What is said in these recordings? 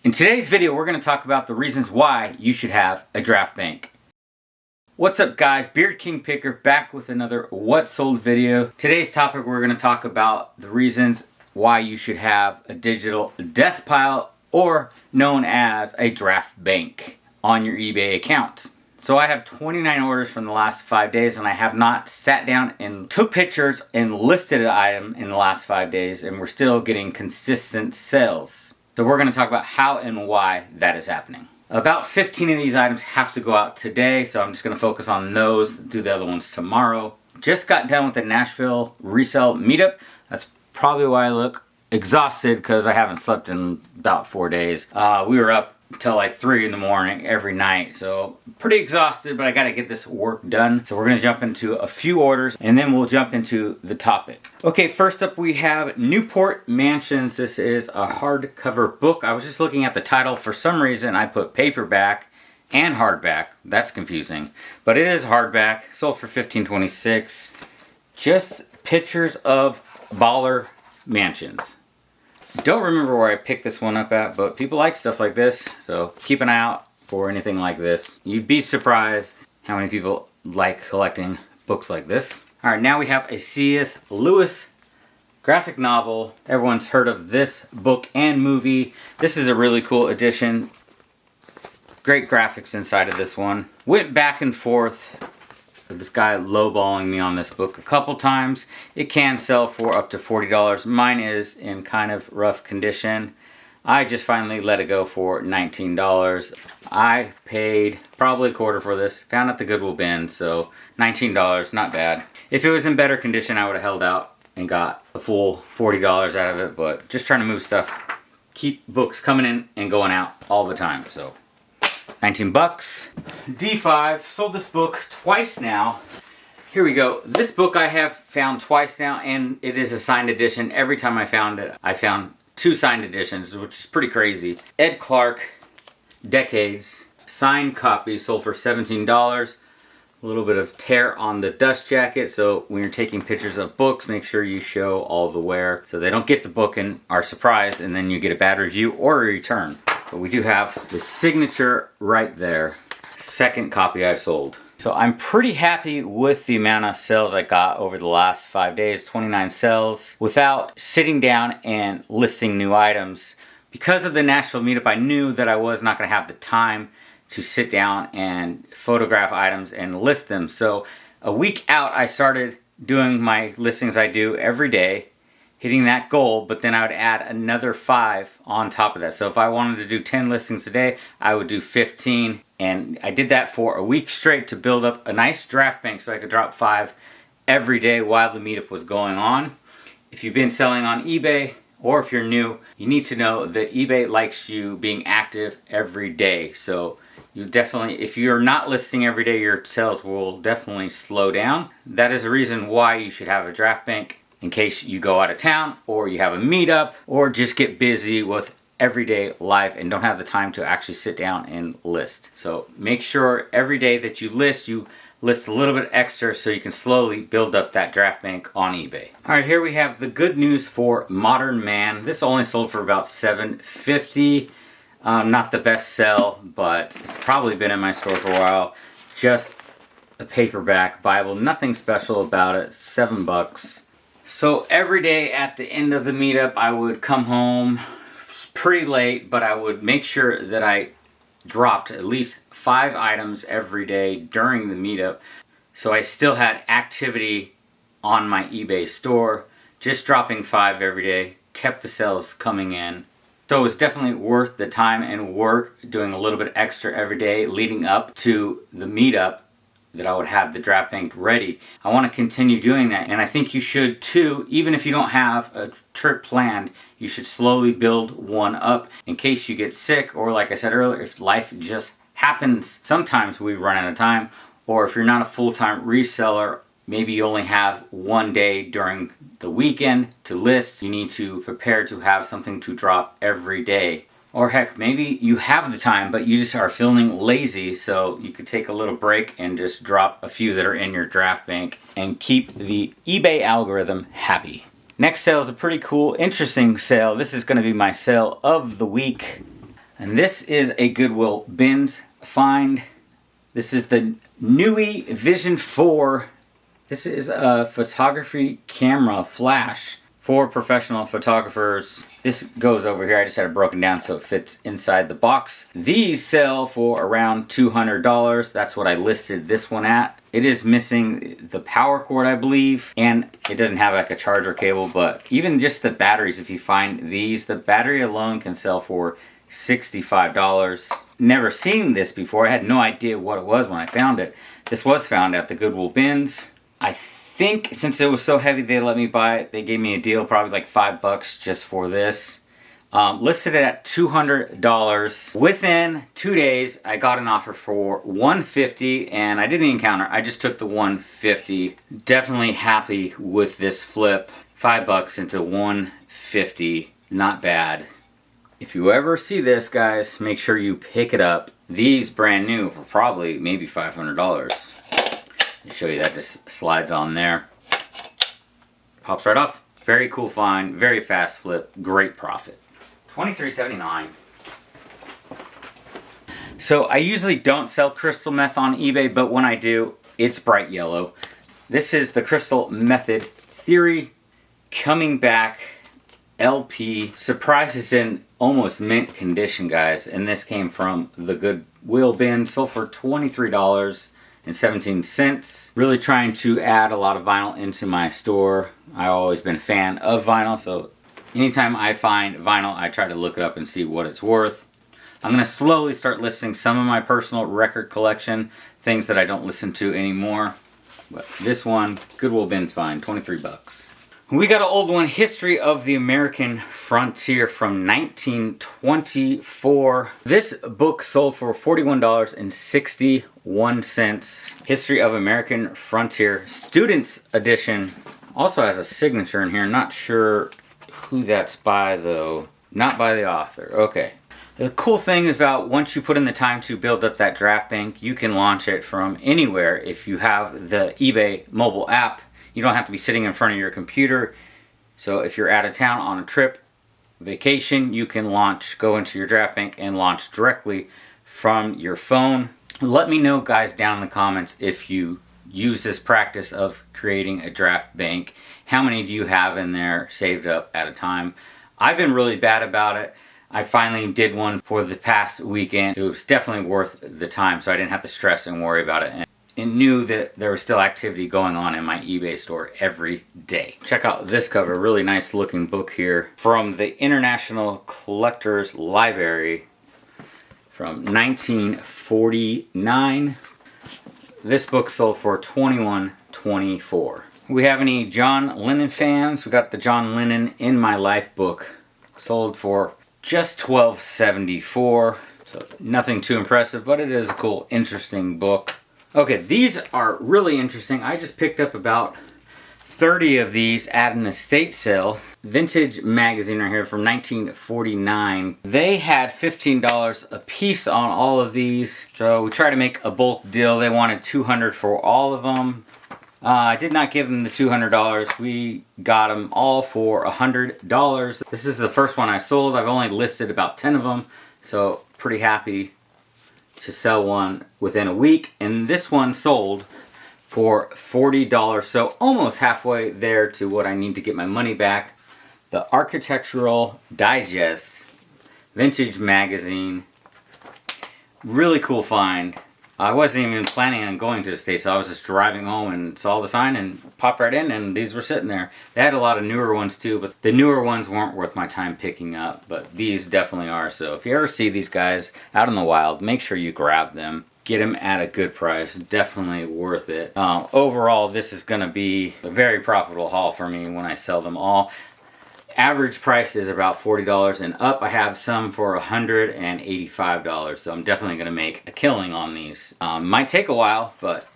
In today's video, we're going to talk about the reasons why you should have a draft bank. What's up guys, Beard King Picker back with another What Sold video. Today's topic, we're going to talk about the reasons why you should have a digital death pile, or known as a draft bank, on your eBay account. So I have 29 orders from the last 5 days, and I have not sat down and took pictures and listed an item in the last 5 days, and we're still getting consistent sales. So we're going to talk about how and why that is happening. About 15 of these items have to go out today, so I'm just going to focus on those, do the other ones tomorrow. Just got done with the Nashville Resell meetup. That's probably why I look exhausted, because I haven't slept in about 4 days. We were up till like 3 in the morning every night, so pretty exhausted, but I got to get this work done. So we're going to jump into a few orders, and then we'll jump into the topic. Okay, first up we have Newport Mansions. This is a hardcover book. I was just looking at the title. For some reason I put paperback and hardback. That's confusing, but it is hardback. Sold for $15.26. Just pictures of baller mansions. Don't remember where I picked this one up at, but people like stuff like this, so keep an eye out for anything like this. You'd be surprised how many people like collecting books like this. Alright, now we have a C.S. Lewis graphic novel. Everyone's heard of this book and movie. This is a really cool edition. Great graphics inside of this one. Went back and forth. This guy lowballing me on this book a couple times. It can sell for up to $40. Mine is in kind of rough condition. I just finally let it go for $19. I paid probably a quarter for this. Found at the Goodwill bin, so $19, not bad. If it was in better condition, I would have held out and got a full $40 out of it, but just trying to move stuff. Keep books coming in and going out all the time, so 19 bucks. D5, sold this book twice now. Here we go. This book I have found twice now, and it is a signed edition. Every time I found it, I found 2 signed editions, which is pretty crazy. Ed Clark, Decades, signed copy, sold for $17. A little bit of tear on the dust jacket, so when you're taking pictures of books, make sure you show all the wear so they don't get the book and are surprised, and then you get a bad review or a return. But we do have the signature right there. Second copy I've sold. So I'm pretty happy with the amount of sales I got over the last 5 days. 29 sales without sitting down and listing new items. Because of the Nashville meetup, I knew that I was not going to have the time to sit down and photograph items and list them. So a week out, I started doing my listings I do every day, hitting that goal, but then I would add another 5 on top of that. So if I wanted to do 10 listings a day, I would do 15. And I did that for a week straight to build up a nice draft bank so I could drop 5 every day while the meetup was going on. If you've been selling on eBay, or if you're new, you need to know that eBay likes you being active every day. So you definitely, if you're not listing every day, your sales will definitely slow down. That is the reason why you should have a draft bank, in case you go out of town, or you have a meetup, or just get busy with everyday life and don't have the time to actually sit down and list. So make sure every day that you list a little bit extra so you can slowly build up that draft bank on eBay. Alright, here we have the good news for Modern Man. This only sold for about $7.50. Not the best sell, but it's probably been in my store for a while. Just a paperback Bible, nothing special about it, $7. So every day at the end of the meetup, I would come home pretty late, but I would make sure that I dropped at least 5 items every day during the meetup. So I still had activity on my eBay store. Just dropping 5 every day kept the sales coming in. So it was definitely worth the time and work doing a little bit extra every day leading up to the meetup, that I would have the draft bank ready. I want to continue doing that, and I think you should too. Even if you don't have a trip planned, you should slowly build one up in case you get sick, or like I said earlier, if life just happens. Sometimes we run out of time, or if you're not a full-time reseller, maybe you only have 1 day during the weekend to list. You need to prepare to have something to drop every day. Or heck, maybe you have the time, but you just are feeling lazy, so you could take a little break and just drop a few that are in your draft bank and keep the eBay algorithm happy. Next sale is a pretty cool, interesting sale. This is going to be my sale of the week. And this is a Goodwill bins find. This is the Nui Vision 4. This is a photography camera flash for professional photographers. This goes over here. I just had it broken down so it fits inside the box. These sell for around $200. That's what I listed this one at. It is missing the power cord, I believe, and it doesn't have like a charger cable, but even just the batteries, if you find these, the battery alone can sell for $65. Never seen this before. I had no idea what it was when I found it. This was found at the Goodwill bins. I think since it was so heavy they let me buy it. They gave me a deal, probably like $5 just for this. Listed it at $200. Within 2 days I got an offer for $150 and I didn't even counter. I just took the $150. Definitely happy with this flip. $5 into $150. Not bad. If you ever see this, guys, make sure you pick it up. These brand new for probably maybe $500. I'll show you that just slides on there. Pops right off. Very cool find, very fast flip, great profit. $23.79. So I usually don't sell crystal meth on eBay, but when I do, it's bright yellow. This is the Crystal Method Theory coming back LP. Surprised it's in almost mint condition, guys, and this came from the Goodwill bin. Sold for $23.17. Really trying to add a lot of vinyl into my store. I've always been a fan of vinyl, so anytime I find vinyl, I try to look it up and see what it's worth. I'm going to slowly start listing some of my personal record collection, things that I don't listen to anymore. But this one, Goodwill bin's fine, $23. We got an old one, History of the American Frontier from 1924. This book sold for $41.61. History of American Frontier, Student's Edition. Also has a signature in here. Not sure who that's by though. Not by the author. Okay. The cool thing is about once you put in the time to build up that draft bank, you can launch it from anywhere. If you have the eBay mobile app, you don't have to be sitting in front of your computer. So if you're out of town on a trip, vacation, you can go into your draft bank and launch directly from your phone. Let me know, guys, down in the comments if you use this practice of creating a draft bank. How many do you have in there saved up at a time? I've been really bad about it. I finally did one for the past weekend. It was definitely worth the time, so I didn't have to stress and worry about it. And knew that there was still activity going on in my eBay store every day. Check out this cover, really nice looking book here from the International Collectors Library from 1949. This book sold for $21.24. We have any John Lennon fans? We got the John Lennon In My Life book, sold for just $12.74. So nothing too impressive, but it is a cool, interesting book. Okay, these are really interesting. I just picked up about 30 of these at an estate sale. Vintage magazine right here from 1949. They had $15 a piece on all of these. So we tried to make a bulk deal. They wanted $200 for all of them. I did not give them the $200. We got them all for $100. This is the first one I sold. I've only listed about 10 of them. So pretty happy to sell one within a week, and this one sold for $40, so almost halfway there to what I need to get my money back. The Architectural Digest Vintage Magazine, really cool find. I wasn't even planning on going to the States, so I was just driving home and saw the sign and popped right in, and these were sitting there. They had a lot of newer ones too, but the newer ones weren't worth my time picking up, but these definitely are. So if you ever see these guys out in the wild, make sure you grab them. Get them at a good price. Definitely worth it. Overall, this is going to be a very profitable haul for me when I sell them all. Average price is about $40 and up. I have some for $185, so I'm definitely going to make a killing on these. Might take a while, but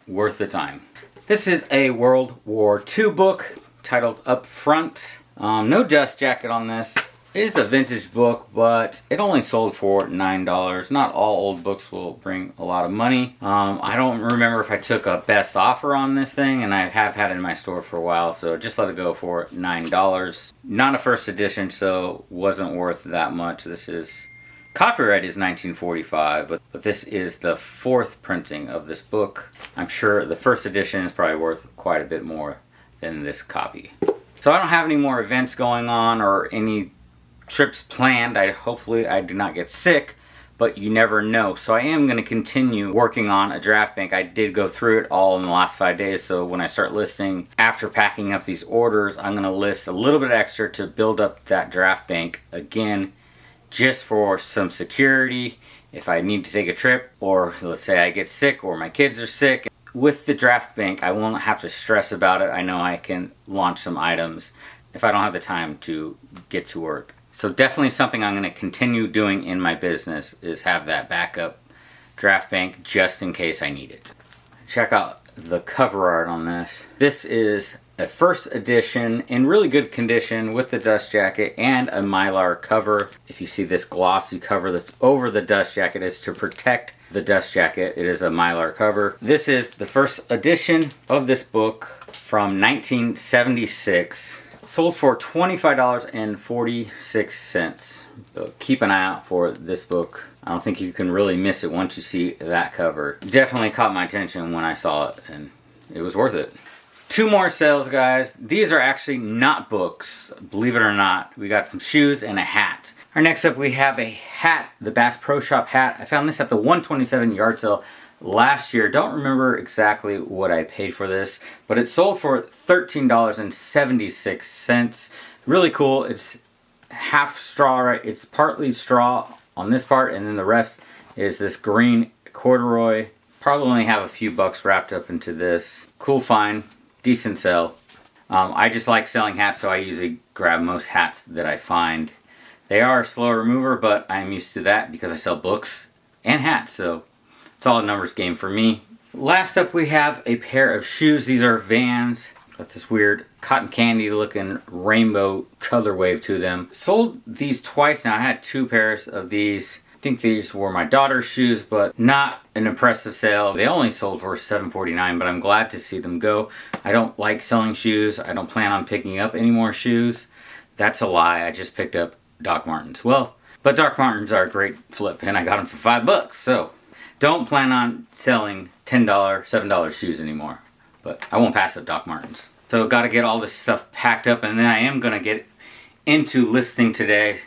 worth the time. This is a World War II book titled Up Front. No dust jacket on this. It is a vintage book, but it only sold for $9. Not all old books will bring a lot of money. I don't remember if I took a best offer on this thing, and I have had it in my store for a while, so just let it go for $9. Not a first edition, so wasn't worth that much. This is Copyright is 1945, but this is the 4th printing of this book. I'm sure the first edition is probably worth quite a bit more than this copy. So I don't have any more events going on or any trips planned. Hopefully I do not get sick, but you never know. So I am going to continue working on a draft bank. I did go through it all in the last 5 days, so when I start listing, after packing up these orders, I'm going to list a little bit extra to build up that draft bank again, just for some security if I need to take a trip, or let's say I get sick or my kids are sick. With the draft bank, I won't have to stress about it. I know I can launch some items if I don't have the time to get to work. So definitely something I'm going to continue doing in my business is have that backup draft bank just in case I need it. Check out the cover art on this. This is a first edition in really good condition with the dust jacket and a Mylar cover. If you see this glossy cover that's over the dust jacket, it's to protect the dust jacket. It is a Mylar cover. This is the first edition of this book from 1976. Sold for $25.46. So keep an eye out for this book. I don't think you can really miss it once you see that cover. Definitely caught my attention when I saw it, and it was worth it. 2 more sales, guys. These are actually not books, believe it or not. We got some shoes and a hat. Our next up, we have a hat, the Bass Pro Shop hat. I found this at the 127 yard sale last year. Don't remember exactly what I paid for this, but it sold for $13.76. Really cool. It's half straw, right? It's partly straw on this part, and then the rest is this green corduroy. Probably only have a few bucks wrapped up into this. Cool find. Decent sell. I just like selling hats, so I usually grab most hats that I find. They are a slow remover, but I'm used to that because I sell books and hats, so it's all a numbers game for me. Last up, we have a pair of shoes. These are Vans. Got this weird cotton candy looking rainbow color wave to them. Sold these twice now. I had 2 pairs of these. I think these were my daughter's shoes, but not an impressive sale. They only sold for $7.49, but I'm glad to see them go. I don't like selling shoes. I don't plan on picking up any more shoes. That's a lie. I just picked up Doc Martens. Well, but Doc Martens are a great flip, and I got them for $5. So don't plan on selling $10, $7 shoes anymore. But I won't pass up Doc Martens. So got to get all this stuff packed up, and then I am going to get into listing today.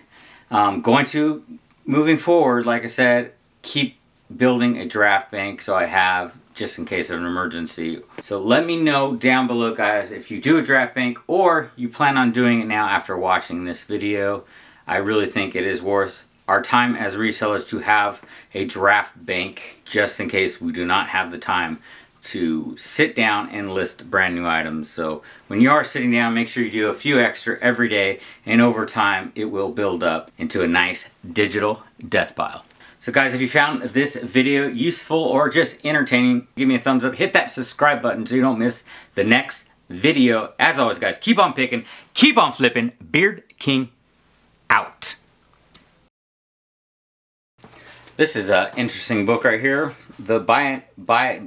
Moving forward, like I said, keep building a draft bank so I have just in case of an emergency. So let me know down below, guys, if you do a draft bank or you plan on doing it now after watching this video. I really think it is worth our time as resellers to have a draft bank just in case we do not have the time to sit down and list brand new items. So when you are sitting down, make sure you do a few extra every day, and over time it will build up into a nice digital death pile. So guys, if you found this video useful or just entertaining, give me a thumbs up, hit that subscribe button so you don't miss the next video. As always, guys, keep on picking, keep on flipping. Beard King out. This is an interesting book right here. The buy it.